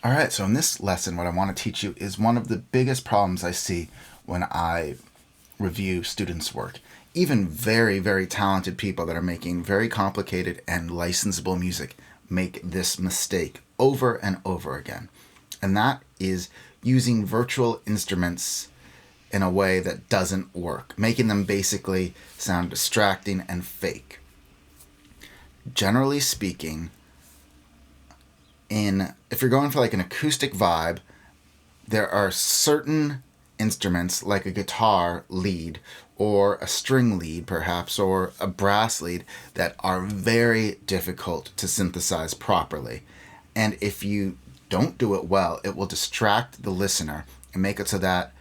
All right, so in this lesson, what I want to teach you is one of the biggest problems I see when I review students' work. Even very, very talented people that are making very complicated and licensable music make this mistake over and over again. And that is using virtual instruments in a way that doesn't work, making them basically sound distracting and fake. Generally speaking, if you're going for like an acoustic vibe, there are certain instruments like a guitar lead or a string lead perhaps or a brass lead that are very difficult to synthesize properly. And if you don't do it well, it will distract the listener and make it so that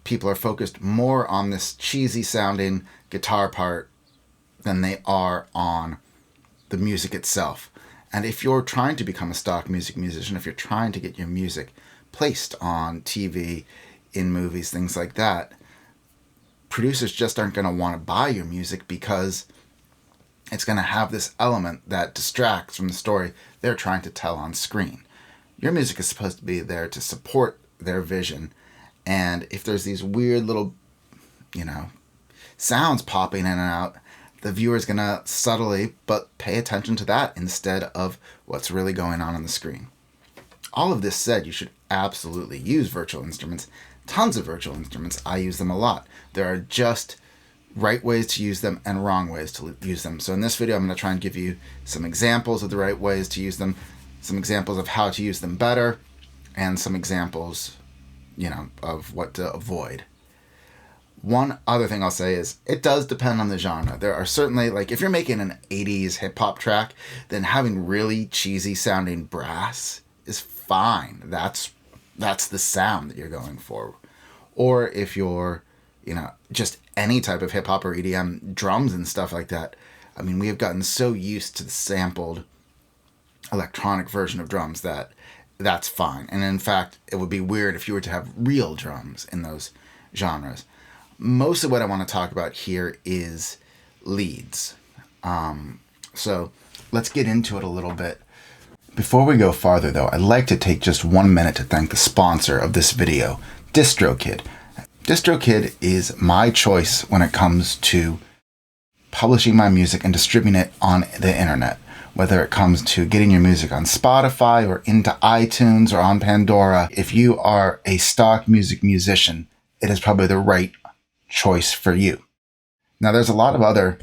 people are focused more on this cheesy sounding guitar part than they are on the music itself. And if you're trying to become a stock music musician, if you're trying to get your music placed on TV, in movies, things like that, producers just aren't going to want to buy your music because it's going to have this element that distracts from the story they're trying to tell on screen. Your music is supposed to be there to support their vision. And if there's these weird little, sounds popping in and out, the viewer's going to subtly but pay attention to that instead of what's really going on the screen. All of this said, you should absolutely use virtual instruments. Tons of virtual instruments. I use them a lot. There are just right ways to use them and wrong ways to use them. So in this video, I'm going to try and give you some examples of the right ways to use them, some examples of how to use them better, and some examples, of what to avoid. One other thing I'll say is it does depend on the genre. There are certainly, like if you're making an 80s hip hop track, then having really cheesy sounding brass is fine. That's the sound that you're going for. Or if you're, just any type of hip hop or EDM, drums and stuff like that. I mean, we have gotten so used to the sampled electronic version of drums that that's fine. And in fact, it would be weird if you were to have real drums in those genres. Mostly what I want to talk about here is leads. So let's get into it a little bit. Before we go farther though, I'd like to take just 1 minute to thank the sponsor of this video, DistroKid. DistroKid is my choice when it comes to publishing my music and distributing it on the internet. Whether it comes to getting your music on Spotify or into iTunes or on Pandora, if you are a stock music musician, it is probably the right choice for you. Now, there's a lot of other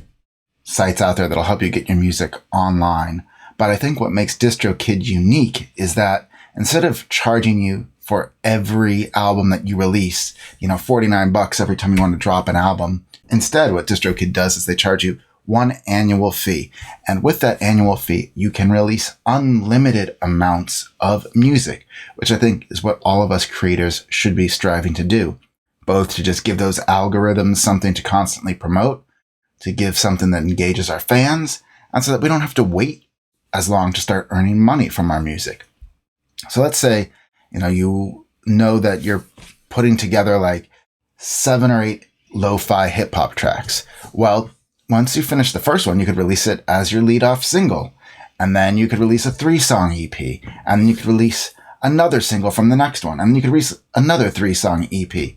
sites out there that'll help you get your music online, but I think what makes DistroKid unique is that instead of charging you for every album that you release, $49 every time you want to drop an album, instead what DistroKid does is they charge you one annual fee. And with that annual fee, you can release unlimited amounts of music, which I think is what all of us creators should be striving to do. Both to just give those algorithms something to constantly promote, to give something that engages our fans, and so that we don't have to wait as long to start earning money from our music. So let's say, you know that you're putting together like 7 or 8 lo-fi hip hop tracks. Well, once you finish the first one, you could release it as your lead-off single. And then you could release a 3-song EP. And then you could release another single from the next one. And then you could release another 3-song EP.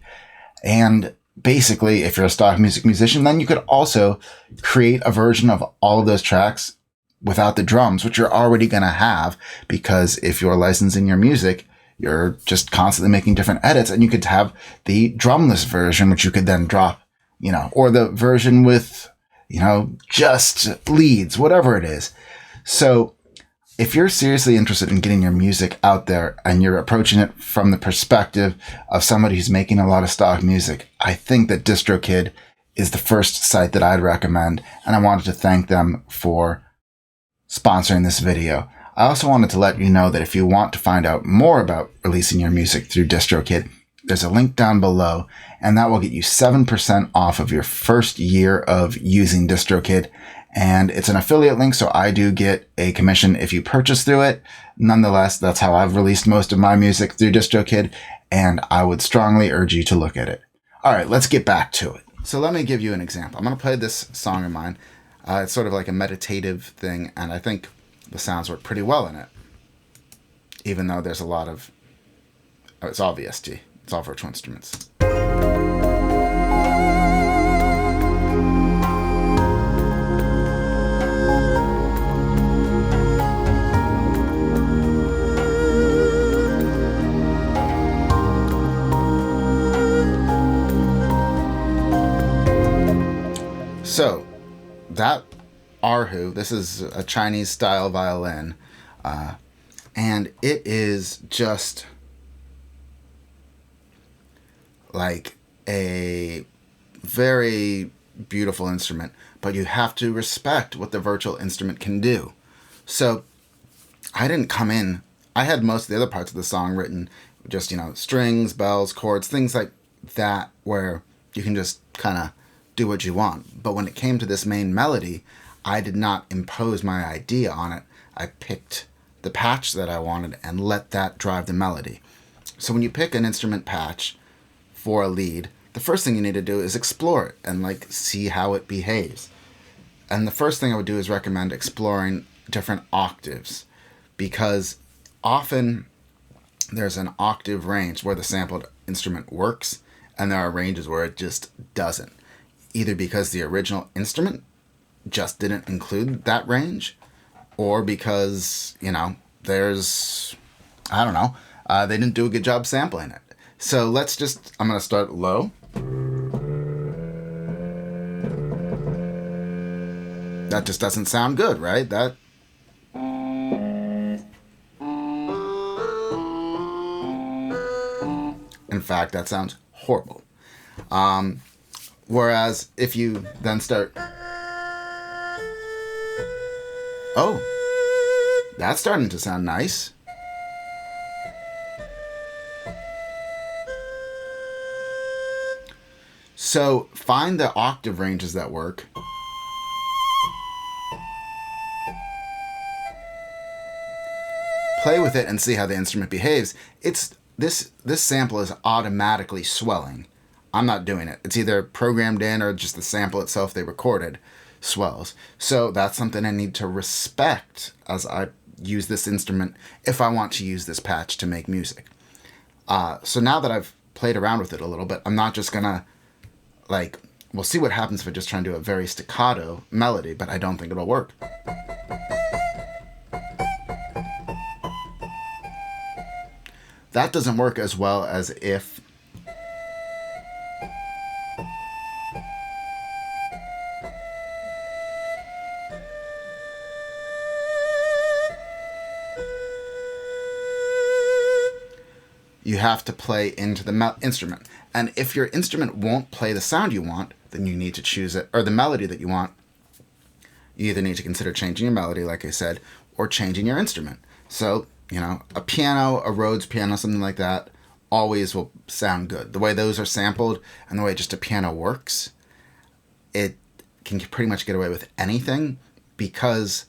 And basically, if you're a stock music musician, then you could also create a version of all of those tracks without the drums, which you're already going to have, because if you're licensing your music, you're just constantly making different edits, and you could have the drumless version, which you could then drop, or the version with, just leads, whatever it is. So if you're seriously interested in getting your music out there and you're approaching it from the perspective of somebody who's making a lot of stock music, I think that DistroKid is the first site that I'd recommend. And I wanted to thank them for sponsoring this video. I also wanted to let you know that if you want to find out more about releasing your music through DistroKid, there's a link down below, and that will get you 7% off of your first year of using DistroKid. And it's an affiliate link, so I do get a commission if you purchase through it. Nonetheless, that's how I've released most of my music through DistroKid, and I would strongly urge you to look at it. All right, let's get back to it. So let me give you an example. I'm going to play this song of mine. It's sort of like a meditative thing, and I think the sounds work pretty well in it. even though there's a lot of, it's all VST. It's all virtual instruments. So, that erhu, this is a Chinese style violin, and it is just like a very beautiful instrument, but you have to respect what the virtual instrument can do. So, I didn't come in, I had most of the other parts of the song written, just, strings, bells, chords, things like that, where you can just kind of do what you want. But when it came to this main melody, I did not impose my idea on it. I picked the patch that I wanted and let that drive the melody. So when you pick an instrument patch for a lead, the first thing you need to do is explore it and see how it behaves. And the first thing I would do is recommend exploring different octaves, because often there's an octave range where the sampled instrument works, and there are ranges where it just doesn't. Either because the original instrument just didn't include that range, or because, there's, I don't know, they didn't do a good job sampling it. So I'm going to start low. That just doesn't sound good, right? In fact, that sounds horrible. Whereas if you then start, oh, that's starting to sound nice. So find the octave ranges that work. Play with it and see how the instrument behaves. This sample is automatically swelling. I'm not doing it. It's either programmed in or just the sample itself they recorded swells. So that's something I need to respect as I use this instrument if I want to use this patch to make music. So now that I've played around with it a little bit, I'm not just gonna we'll see what happens if I just try and do a very staccato melody, but I don't think it'll work. That doesn't work as well as if you have to play into the instrument. And if your instrument won't play the sound you want, then you need to choose it, or the melody that you want. You either need to consider changing your melody, like I said, or changing your instrument. So, a piano, a Rhodes piano, something like that, always will sound good. The way those are sampled and the way just a piano works, it can pretty much get away with anything, because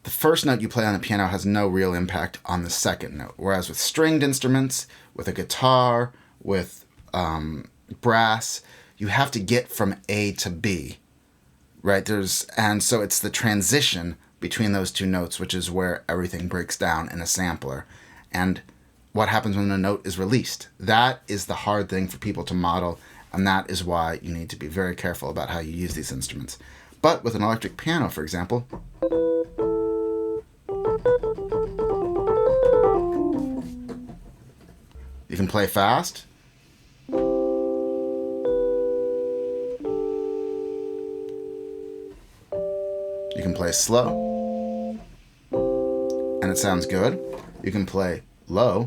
the first note you play on the piano has no real impact on the second note. Whereas with stringed instruments, with a guitar, with brass, you have to get from A to B, right? And so it's the transition between those two notes, which is where everything breaks down in a sampler. And what happens when a note is released? That is the hard thing for people to model, and that is why you need to be very careful about how you use these instruments. But with an electric piano, for example, you can play fast. You can play slow, and it sounds good. You can play low,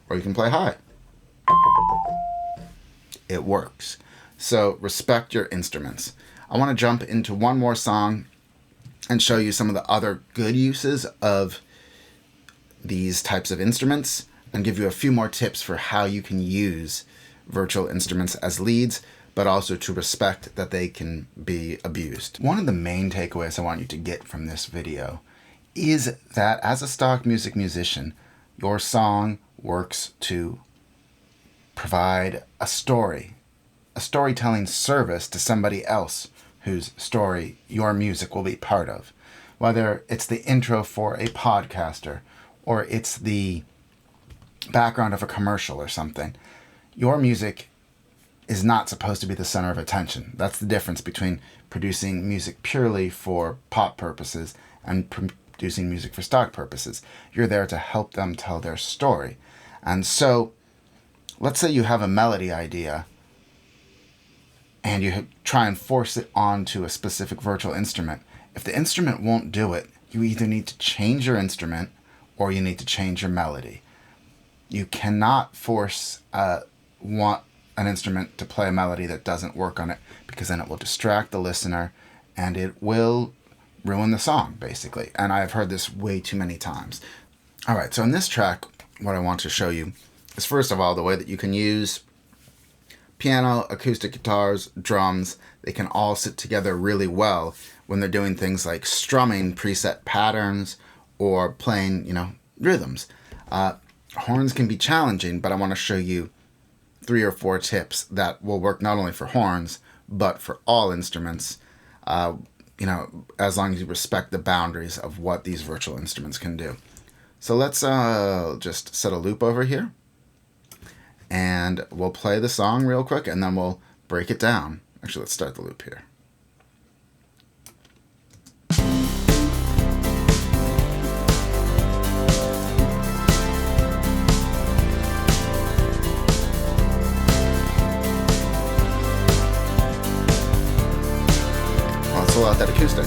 or you can play high. It works. So respect your instruments. I want to jump into one more song and show you some of the other good uses of these types of instruments, and give you a few more tips for how you can use virtual instruments as leads, but also to respect that they can be abused. One of the main takeaways I want you to get from this video is that as a stock music musician, your song works to provide a storytelling service to somebody else whose story your music will be part of. Whether it's the intro for a podcaster or it's the background of a commercial or something, your music is not supposed to be the center of attention. That's the difference between producing music purely for pop purposes and producing music for stock purposes. You're there to help them tell their story. And so, let's say you have a melody idea and you try and force it onto a specific virtual instrument. If the instrument won't do it, you either need to change your instrument or you need to change your melody. You cannot force an instrument to play a melody that doesn't work on it, because then it will distract the listener and it will ruin the song, basically. And I've heard this way too many times. All right, so in this track, what I want to show you is, first of all, the way that you can use piano, acoustic guitars, drums. They can all sit together really well when they're doing things like strumming preset patterns or playing, rhythms. Horns can be challenging, but I want to show you 3 or 4 tips that will work not only for horns, but for all instruments, as long as you respect the boundaries of what these virtual instruments can do. So let's just set a loop over here, and we'll play the song real quick, and then we'll break it down. Actually, let's start the loop here. Let's pull out that acoustic.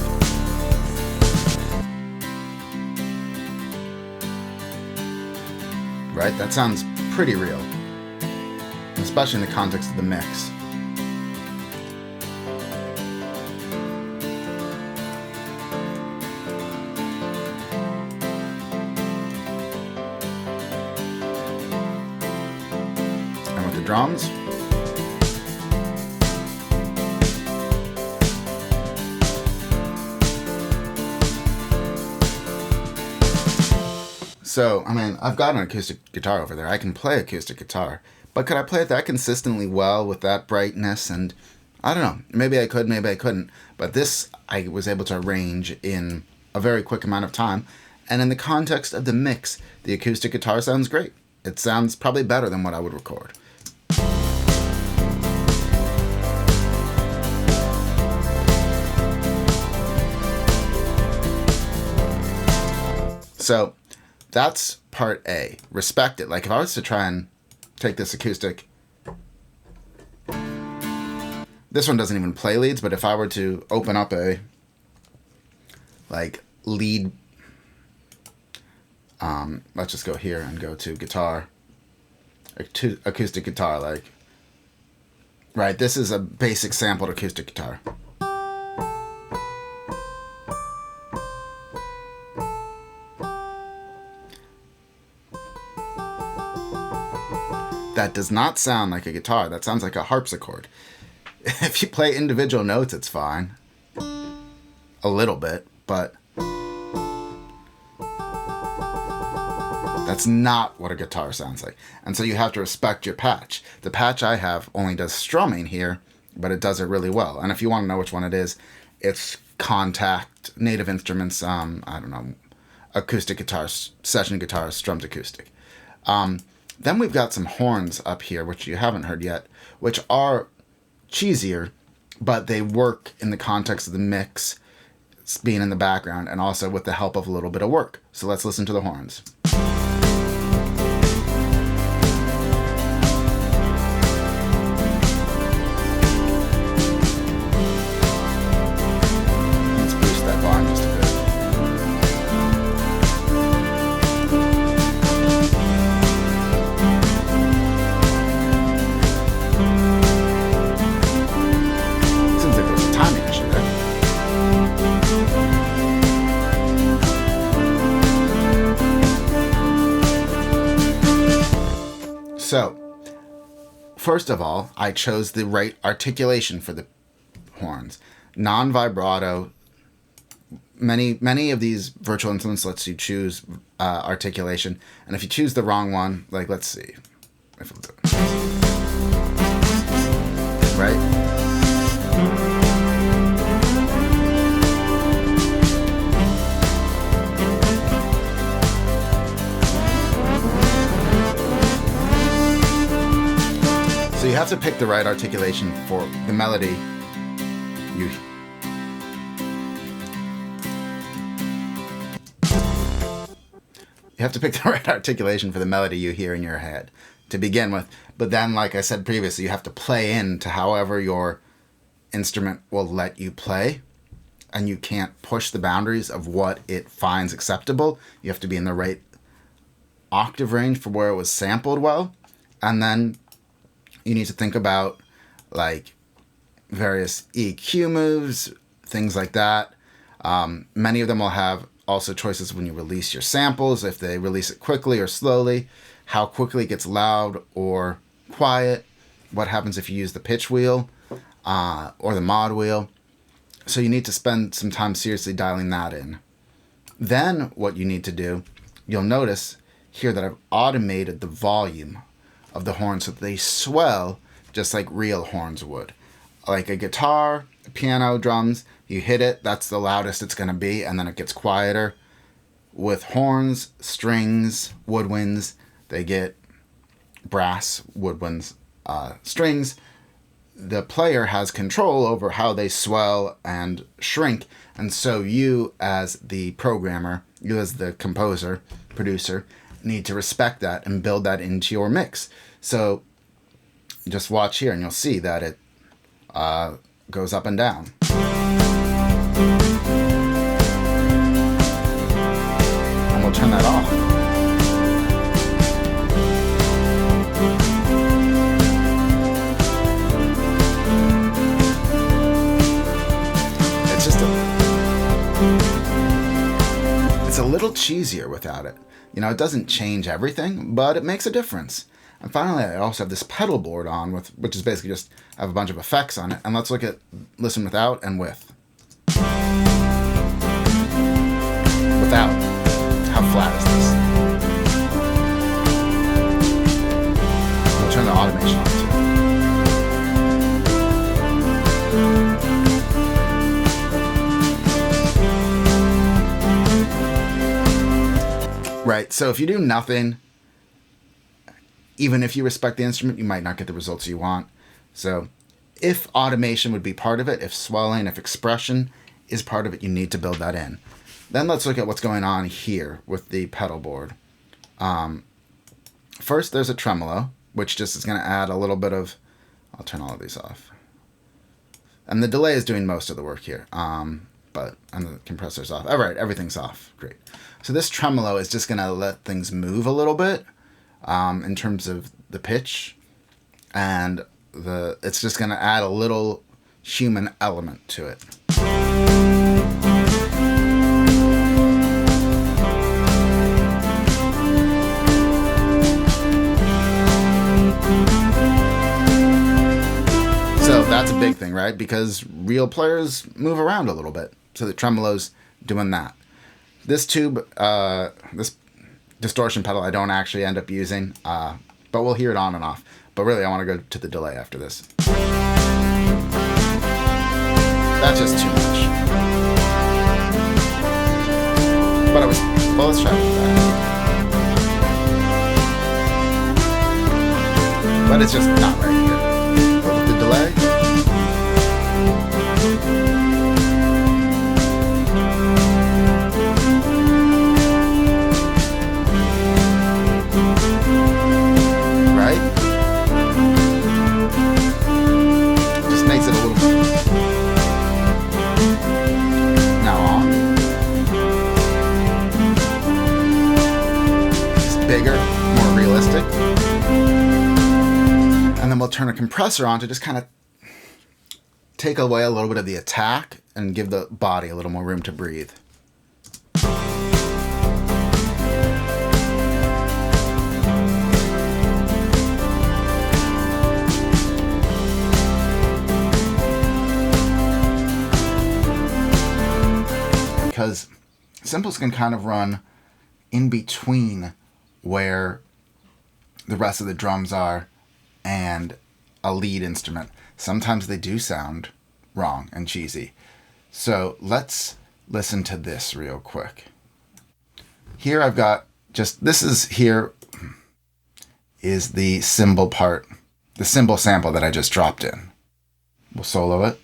Right? That sounds pretty real, especially in the context of the mix. And with the drums, so, I've got an acoustic guitar over there. I can play acoustic guitar. But could I play it that consistently well with that brightness? And I don't know. Maybe I could, maybe I couldn't. But this, I was able to arrange in a very quick amount of time. And in the context of the mix, the acoustic guitar sounds great. It sounds probably better than what I would record. So, that's part A. Respect it. Like, if I was to try and take this acoustic, this one doesn't even play leads, but if I were to open up a lead, let's just go here and go to guitar, acoustic guitar, right, this is a basic sampled acoustic guitar. That does not sound like a guitar. That sounds like a harpsichord. If you play individual notes, it's fine. A little bit, but that's not what a guitar sounds like. And so you have to respect your patch. The patch I have only does strumming here, but it does it really well. And if you want to know which one it is, it's Contact, Native Instruments, acoustic guitars, session guitars, strummed acoustic. Then we've got some horns up here, which you haven't heard yet, which are cheesier, but they work in the context of the mix, being in the background, and also with the help of a little bit of work. So let's listen to the horns. Let's boost that volume just a bit. So, first of all, I chose the right articulation for the horns. Non-vibrato. Many of these virtual instruments lets you choose articulation. And if you choose the wrong one, let's see. If we'll do it. Right? have to pick the right articulation for the melody you have to pick the right articulation for the melody you hear in your head to begin with. But then, like I said previously, you have to play into however your instrument will let you play. And you can't push the boundaries of what it finds acceptable. You have to be in the right octave range for where it was sampled well. And then you need to think about like various EQ moves, things like that. Many of them will have also choices when you release your samples, if they release it quickly or slowly, how quickly it gets loud or quiet, what happens if you use the pitch wheel or the mod wheel. So you need to spend some time seriously dialing that in. Then what you need to do, you'll notice here that I've automated the volume of the horns so that they swell just like real horns would. Like a guitar, piano, drums, you hit it, that's the loudest it's going to be, and then it gets quieter. With horns, strings, woodwinds, they get brass, woodwinds, strings. The player has control over how they swell and shrink. And so you as the programmer, you as the composer, producer, need to respect that and build that into your mix. So just watch here and you'll see that it goes up and down. And we'll turn that off. It's a little cheesier without it. You know, it doesn't change everything, but it makes a difference. And finally, I also have this pedal board on, which is basically just I have a bunch of effects on it. And let's listen without and with. Without. How flat is this? We'll turn the automation on too. Right, so if you do nothing, even if you respect the instrument, you might not get the results you want. So if automation would be part of it, if swelling, if expression is part of it, you need to build that in. Then let's look at what's going on here with the pedal board. First, there's a tremolo, which just is going to add a little bit of... I'll turn all of these off. And the delay is doing most of the work here. And the compressor's off. All right, everything's off. Great. So this tremolo is just going to let things move a little bit in terms of the pitch. And it's just going to add a little human element to it. So that's a big thing, right? Because real players move around a little bit. So the tremolo's doing that. This tube, this distortion pedal, I don't actually end up using, but we'll hear it on and off. But really, I want to go to the delay after this. That's just too much. But well, let's try that. But it's just not right here. But with the delay. Bigger, more realistic. And then we'll turn a compressor on to just kind of take away a little bit of the attack and give the body a little more room to breathe. Because cymbals can kind of run in between where the rest of the drums are and a lead instrument. Sometimes they do sound wrong and cheesy. So let's listen to this real quick. Here I've got just, this is here is the cymbal part the cymbal sample that I just dropped in. We'll solo it,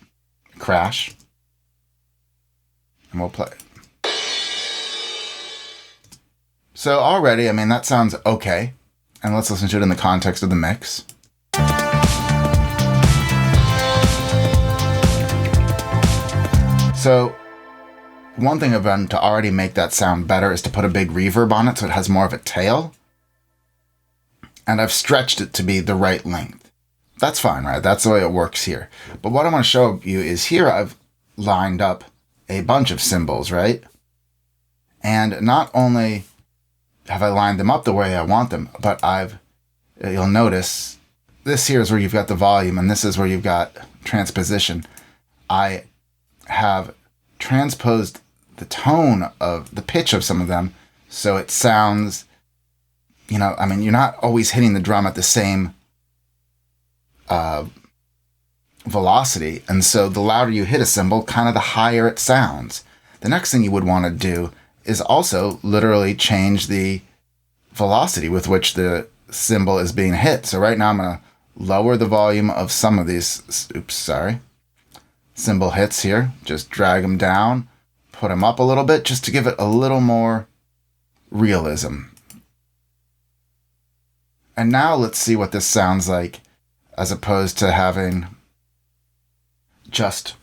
crash, and we'll play it. So already, I mean, that sounds okay. And let's listen to it in the context of the mix. So one thing I've done to already make that sound better is to put a big reverb on it so it has more of a tail. And I've stretched it to be the right length. That's fine, right? That's the way it works here. But what I want to show you is here I've lined up a bunch of cymbals, right? And not only have I lined them up the way I want them, but you'll notice this here is where you've got the volume and this is where you've got transposition. I have transposed the tone of the pitch of some of them so it sounds, I mean, you're not always hitting the drum at the same velocity, and so the louder you hit a cymbal, kind of the higher it sounds. The next thing you would want to do is also literally change the velocity with which the cymbal is being hit. So right now I'm going to lower the volume of some of these, cymbal hits here. Just drag them down, put them up a little bit just to give it a little more realism. And now let's see what this sounds like as opposed to having just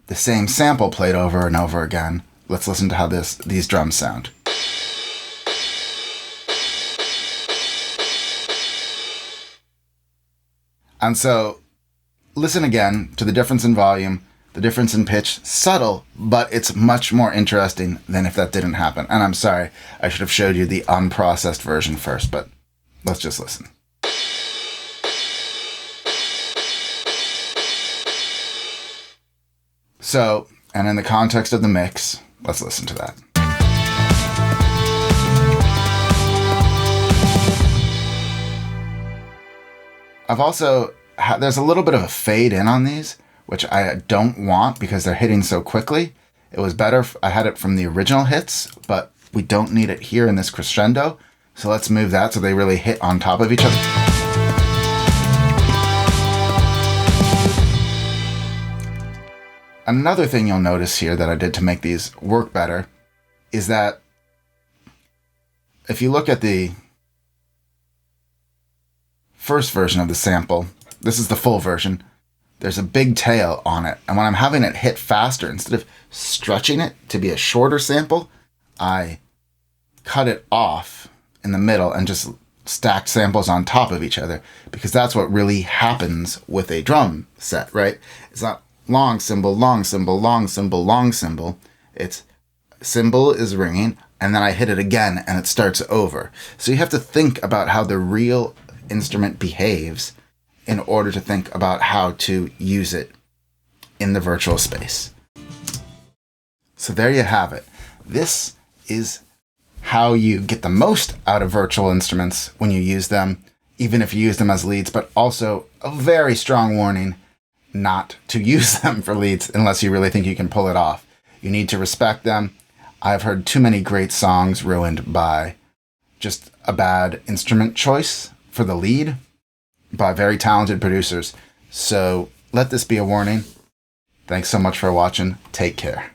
the same sample played over and over again. Let's listen to how these drums sound. And so listen again to the difference in volume, the difference in pitch. Subtle, but it's much more interesting than if that didn't happen. And I'm sorry, I should have showed you the unprocessed version first, but let's just listen. So, and in the context of the mix, let's listen to that. I've also, there's a little bit of a fade in on these, which I don't want because they're hitting so quickly. It was better if I had it from the original hits, but we don't need it here in this crescendo. So let's move that so they really hit on top of each other. Another thing you'll notice here that I did to make these work better is that if you look at the first version of the sample, this is the full version, there's a big tail on it. And when I'm having it hit faster, instead of stretching it to be a shorter sample, I cut it off in the middle and just stack samples on top of each other, because that's what really happens with a drum set, right? It's not long cymbal, long cymbal, long cymbal, long cymbal. It's cymbal is ringing, and then I hit it again, and it starts over. So you have to think about how the real instrument behaves in order to think about how to use it in the virtual space. So there you have it. This is how you get the most out of virtual instruments when you use them, even if you use them as leads, but also a very strong warning not to use them for leads unless you really think you can pull it off. You need to respect them. I've heard too many great songs ruined by just a bad instrument choice for the lead by very talented producers. So let this be a warning. Thanks so much for watching. Take care.